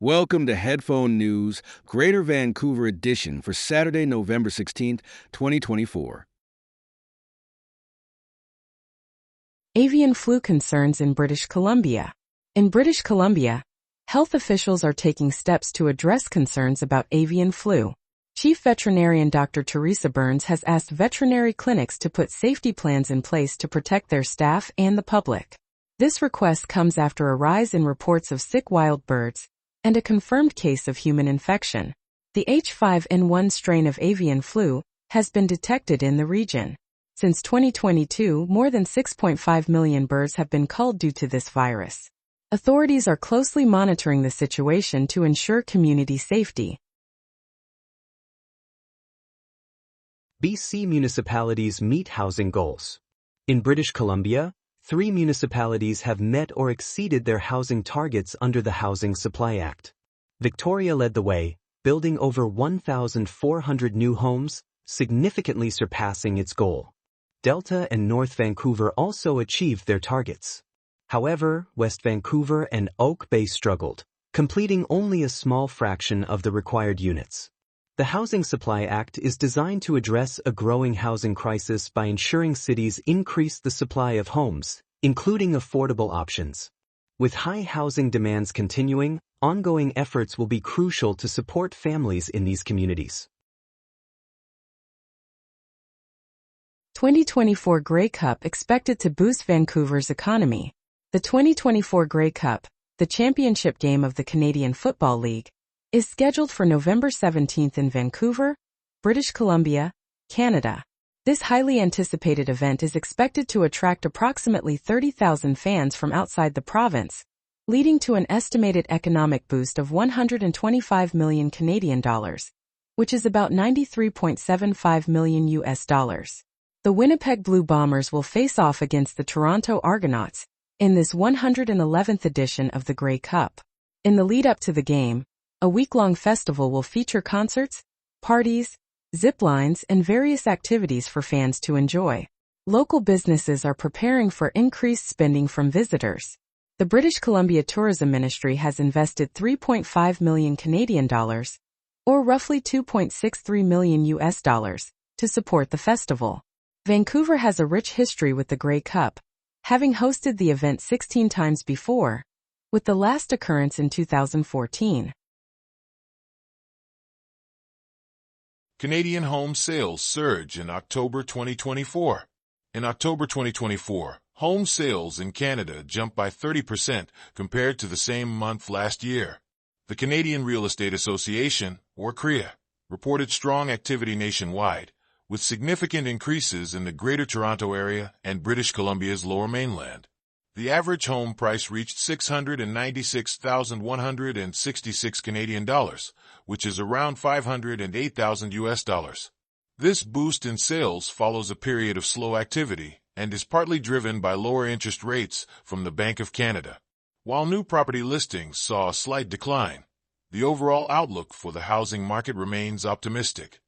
Welcome to Headphone News, Greater Vancouver edition for Saturday, November 16th, 2024. Avian flu concerns in British Columbia. In British Columbia, health officials are taking steps to address concerns about avian flu. Chief Veterinarian Dr. Teresa Burns has asked veterinary clinics to put safety plans in place to protect their staff and the public. This request comes after a rise in reports of sick wild birds and a confirmed case of human infection. The H5N1 strain of avian flu has been detected in the region. Since 2022, more than 6.5 million birds have been culled due to this virus. Authorities are closely monitoring the situation to ensure community safety. BC municipalities meet housing goals. In British Columbia, 3 municipalities have met or exceeded their housing targets under the Housing Supply Act. Victoria led the way, building over 1,400 new homes, significantly surpassing its goal. Delta and North Vancouver also achieved their targets. However, West Vancouver and Oak Bay struggled, completing only a small fraction of the required units. The Housing Supply Act is designed to address a growing housing crisis by ensuring cities increase the supply of homes, including affordable options. With high housing demands continuing, ongoing efforts will be crucial to support families in these communities. 2024 Grey Cup expected to boost Vancouver's economy. The 2024 Grey Cup, the championship game of the Canadian Football League, is scheduled for November 17th in Vancouver, British Columbia, Canada. This highly anticipated event is expected to attract approximately 30,000 fans from outside the province, leading to an estimated economic boost of 125 million Canadian dollars, which is about $93.75 million US dollars. The Winnipeg Blue Bombers will face off against the Toronto Argonauts in this 111th edition of the Grey Cup. In the lead up to the game, a week-long festival will feature concerts, parties, zip lines, and various activities for fans to enjoy. Local businesses are preparing for increased spending from visitors. The British Columbia Tourism Ministry has invested 3.5 million Canadian dollars, or roughly 2.63 million US dollars, to support the festival. Vancouver has a rich history with the Grey Cup, having hosted the event 16 times before, with the last occurrence in 2014. Canadian home sales surge in October 2024. In October 2024, home sales in Canada jumped by 30% compared to the same month last year. The Canadian Real Estate Association, or CREA, reported strong activity nationwide, with significant increases in the Greater Toronto Area and British Columbia's Lower Mainland. The average home price reached $696,166 Canadian dollars, which is around $508,000 US dollars. This boost in sales follows a period of slow activity and is partly driven by lower interest rates from the Bank of Canada. While new property listings saw a slight decline, the overall outlook for the housing market remains optimistic.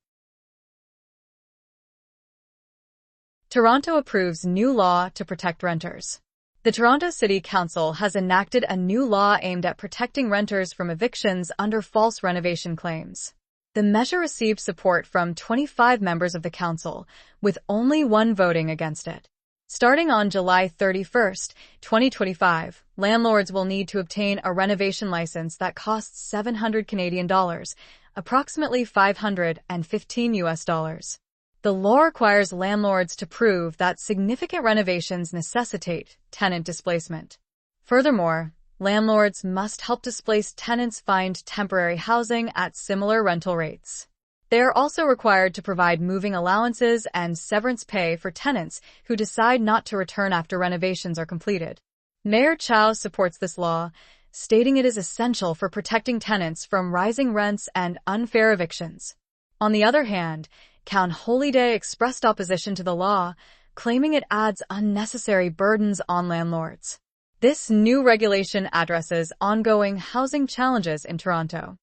Toronto approves new law to protect renters. The Toronto City Council has enacted a new law aimed at protecting renters from evictions under false renovation claims. The measure received support from 25 members of the council, with only one voting against it. Starting on July 31, 2025, landlords will need to obtain a renovation license that costs 700 Canadian dollars, approximately $515 US dollars. The law requires landlords to prove that significant renovations necessitate tenant displacement. Furthermore, landlords must help displaced tenants find temporary housing at similar rental rates. They are also required to provide moving allowances and severance pay for tenants who decide not to return after renovations are completed. Mayor Chow supports this law, stating it is essential for protecting tenants from rising rents and unfair evictions. On the other hand, Count Holyday expressed opposition to the law, claiming it adds unnecessary burdens on landlords. This new regulation addresses ongoing housing challenges in Toronto.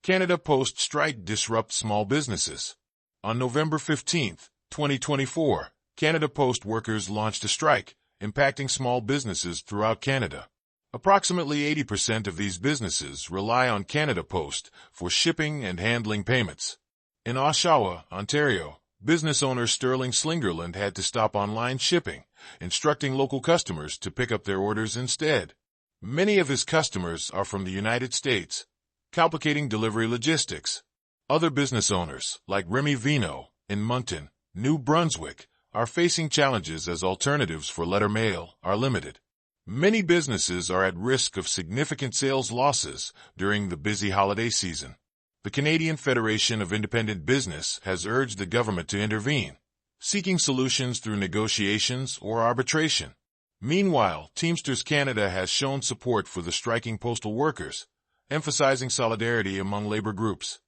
Canada Post strike disrupts small businesses. On November 15, 2024, Canada Post workers launched a strike, impacting small businesses throughout Canada. Approximately 80% of these businesses rely on Canada Post for shipping and handling payments. In Oshawa, Ontario, business owner Sterling Slingerland had to stop online shipping, instructing local customers to pick up their orders instead. Many of his customers are from the United States, complicating delivery logistics. Other business owners, like Remy Vino in Moncton, New Brunswick, are facing challenges as alternatives for letter mail are limited. Many businesses are at risk of significant sales losses during the busy holiday season. The Canadian Federation of Independent Business has urged the government to intervene, seeking solutions through negotiations or arbitration. Meanwhile, Teamsters Canada has shown support for the striking postal workers, emphasizing solidarity among labor groups.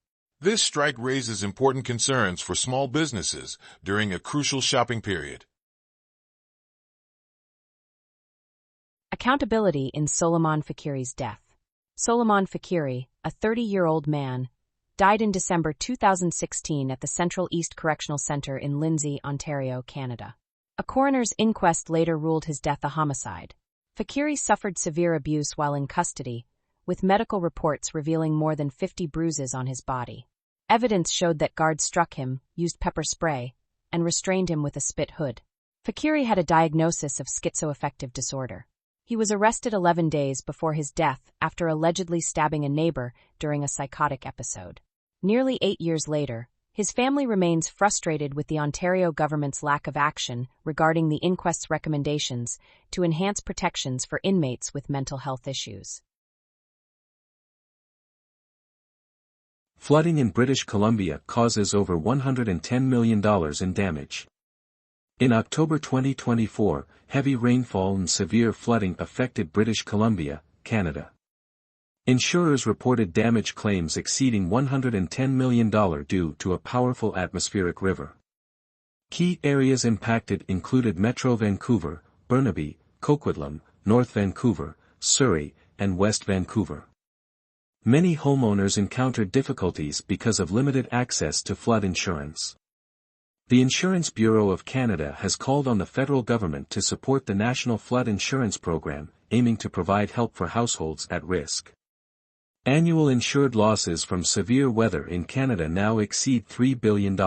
This strike raises important concerns for small businesses during a crucial shopping period. Accountability in Soleiman Faqiri's death. Soleiman Faqiri, a 30-year-old man, died in December 2016 at the Central East Correctional Centre in Lindsay, Ontario, Canada. A coroner's inquest later ruled his death a homicide. Faqiri suffered severe abuse while in custody, with medical reports revealing more than 50 bruises on his body. Evidence showed that guards struck him, used pepper spray, and restrained him with a spit hood. Faqiri had a diagnosis of schizoaffective disorder. He was arrested 11 days before his death after allegedly stabbing a neighbor during a psychotic episode. Nearly 8 years later, his family remains frustrated with the Ontario government's lack of action regarding the inquest's recommendations to enhance protections for inmates with mental health issues. Flooding in British Columbia causes over $110 million in damage. In October 2024, heavy rainfall and severe flooding affected British Columbia, Canada. Insurers reported damage claims exceeding $110 million due to a powerful atmospheric river. Key areas impacted included Metro Vancouver, Burnaby, Coquitlam, North Vancouver, Surrey, and West Vancouver. Many homeowners encountered difficulties because of limited access to flood insurance. The Insurance Bureau of Canada has called on the federal government to support the National Flood Insurance Program, aiming to provide help for households at risk. Annual insured losses from severe weather in Canada now exceed $3 billion.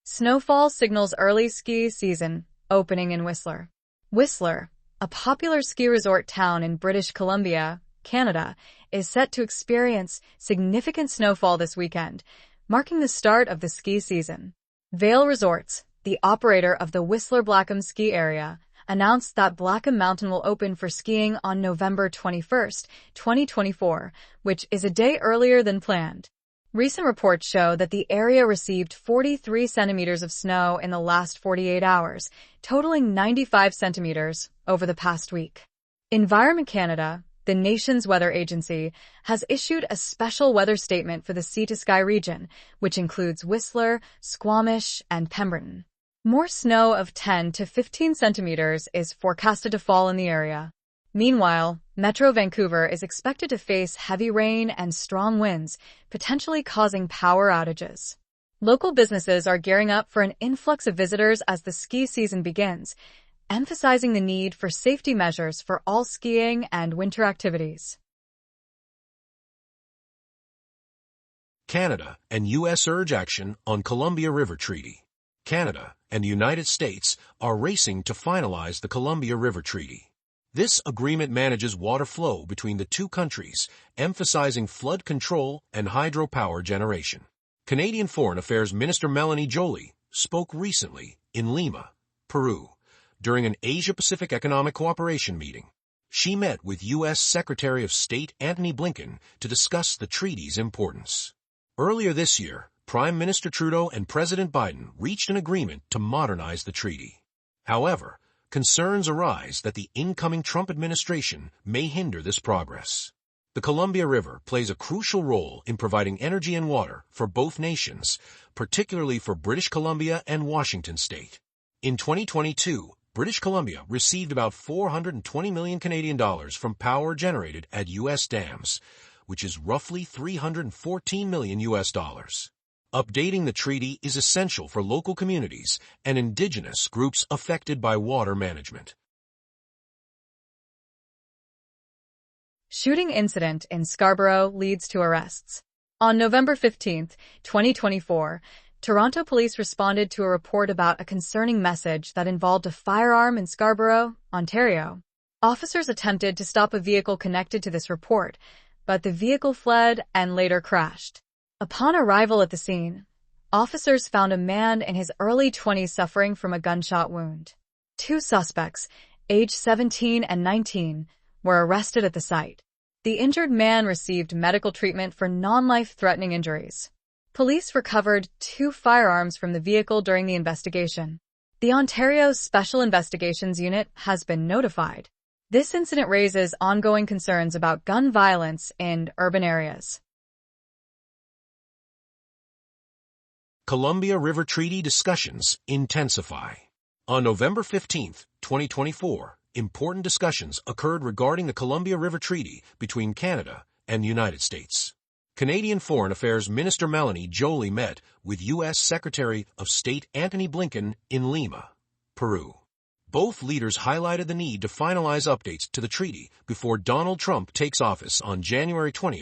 Snowfall signals early ski season, opening in Whistler. Whistler, a popular ski resort town in British Columbia, Canada, is set to experience significant snowfall this weekend, marking the start of the ski season. Vail Resorts, the operator of the Whistler Blackham ski area, announced that Blackham Mountain will open for skiing on November 21, 2024, which is a day earlier than planned. Recent reports show that the area received 43 centimeters of snow in the last 48 hours, totaling 95 centimeters over the past week. Environment Canada, the nation's weather agency, has issued a special weather statement for the sea-to-sky region, which includes Whistler, Squamish, and Pemberton. More snow of 10 to 15 centimeters is forecasted to fall in the area. Meanwhile, Metro Vancouver is expected to face heavy rain and strong winds, potentially causing power outages. Local businesses are gearing up for an influx of visitors as the ski season begins, emphasizing the need for safety measures for all skiing and winter activities. Canada and U.S. urge action on Columbia River Treaty. Canada and the United States are racing to finalize the Columbia River Treaty. This agreement manages water flow between the two countries, emphasizing flood control and hydropower generation. Canadian Foreign Affairs Minister Melanie Joly spoke recently in Lima, Peru, during an Asia-Pacific Economic Cooperation meeting. She met with U.S. Secretary of State Antony Blinken to discuss the treaty's importance. Earlier this year, Prime Minister Trudeau and President Biden reached an agreement to modernize the treaty. However, concerns arise that the incoming Trump administration may hinder this progress. The Columbia River plays a crucial role in providing energy and water for both nations, particularly for British Columbia and Washington State. In 2022, British Columbia received about $420 million Canadian dollars from power generated at U.S. dams, which is roughly $314 million US dollars. Updating the treaty is essential for local communities and indigenous groups affected by water management. Shooting incident in Scarborough leads to arrests. On November 15, 2024, Toronto police responded to a report about a concerning message that involved a firearm in Scarborough, Ontario. Officers attempted to stop a vehicle connected to this report, but the vehicle fled and later crashed. Upon arrival at the scene, officers found a man in his early 20s suffering from a gunshot wound. Two suspects, aged 17 and 19, were arrested at the site. The injured man received medical treatment for non-life-threatening injuries. Police recovered 2 firearms from the vehicle during the investigation. The Ontario Special Investigations Unit has been notified. This incident raises ongoing concerns about gun violence in urban areas. Columbia River Treaty discussions intensify. On November 15, 2024, important discussions occurred regarding the Columbia River Treaty between Canada and the United States. Canadian Foreign Affairs Minister Melanie Joly met with U.S. Secretary of State Antony Blinken in Lima, Peru. Both leaders highlighted the need to finalize updates to the treaty before Donald Trump takes office on January 20,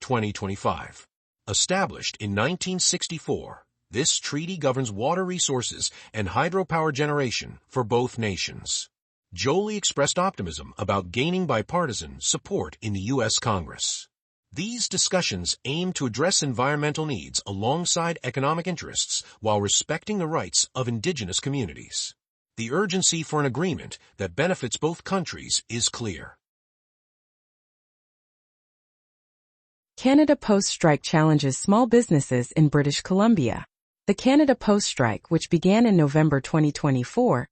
2025. Established in 1964, this treaty governs water resources and hydropower generation for both nations. Joly expressed optimism about gaining bipartisan support in the U.S. Congress. These discussions aim to address environmental needs alongside economic interests while respecting the rights of indigenous communities. The urgency for an agreement that benefits both countries is clear. Canada Post strike challenges small businesses in British Columbia. The Canada Post strike, which began in November 2024,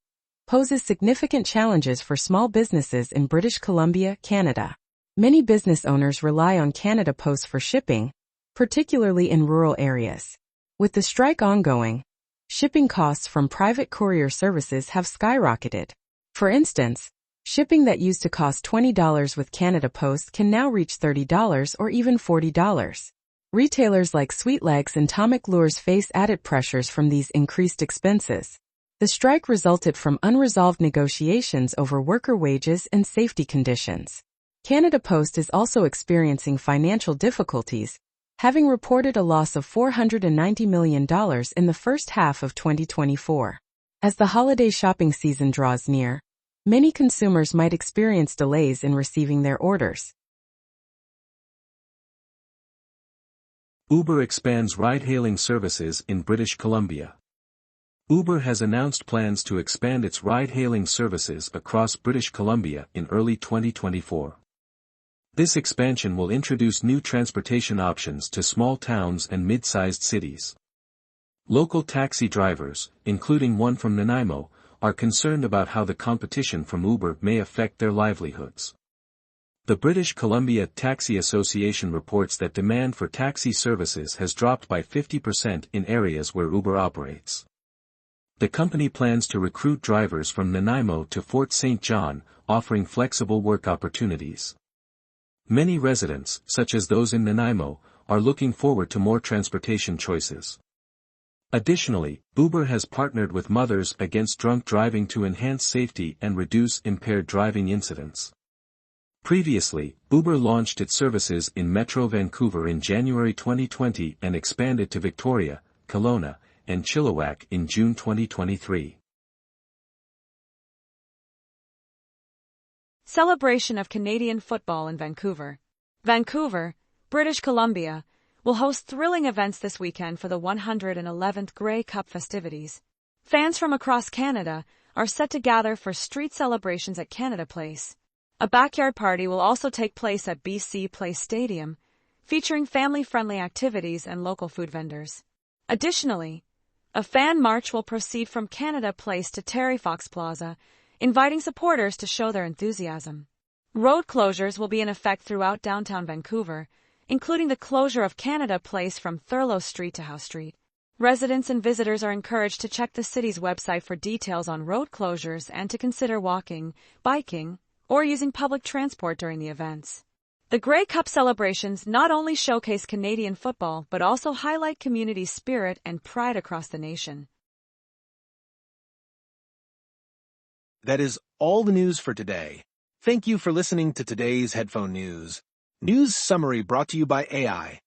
poses significant challenges for small businesses in British Columbia, Canada. Many business owners rely on Canada Post for shipping, particularly in rural areas. With the strike ongoing, shipping costs from private courier services have skyrocketed. For instance, shipping that used to cost $20 with Canada Post can now reach $30 or even $40. Retailers like Sweetlegs and Atomic Lures face added pressures from these increased expenses. The strike resulted from unresolved negotiations over worker wages and safety conditions. Canada Post is also experiencing financial difficulties, having reported a loss of $490 million in the first half of 2024. As the holiday shopping season draws near, many consumers might experience delays in receiving their orders. Uber expands ride-hailing services in British Columbia. Uber has announced plans to expand its ride-hailing services across British Columbia in early 2024. This expansion will introduce new transportation options to small towns and mid-sized cities. Local taxi drivers, including one from Nanaimo, are concerned about how the competition from Uber may affect their livelihoods. The British Columbia Taxi Association reports that demand for taxi services has dropped by 50% in areas where Uber operates. The company plans to recruit drivers from Nanaimo to Fort St. John, offering flexible work opportunities. Many residents, such as those in Nanaimo, are looking forward to more transportation choices. Additionally, Uber has partnered with Mothers Against Drunk Driving to enhance safety and reduce impaired driving incidents. Previously, Uber launched its services in Metro Vancouver in January 2020 and expanded to Victoria, Kelowna, and Chilliwack in June 2023. Celebration of Canadian football in Vancouver. Vancouver, British Columbia, will host thrilling events this weekend for the 111th Grey Cup festivities. Fans from across Canada are set to gather for street celebrations at Canada Place. A backyard party will also take place at BC Place Stadium, featuring family-friendly activities and local food vendors. Additionally, a fan march will proceed from Canada Place to Terry Fox Plaza, inviting supporters to show their enthusiasm. Road closures will be in effect throughout downtown Vancouver, including the closure of Canada Place from Thurlow Street to Howe Street. Residents and visitors are encouraged to check the city's website for details on road closures and to consider walking, biking, or using public transport during the events. The Grey Cup celebrations not only showcase Canadian football but also highlight community spirit and pride across the nation. That is all the news for today. Thank you for listening to today's Headphone News. News summary brought to you by AI.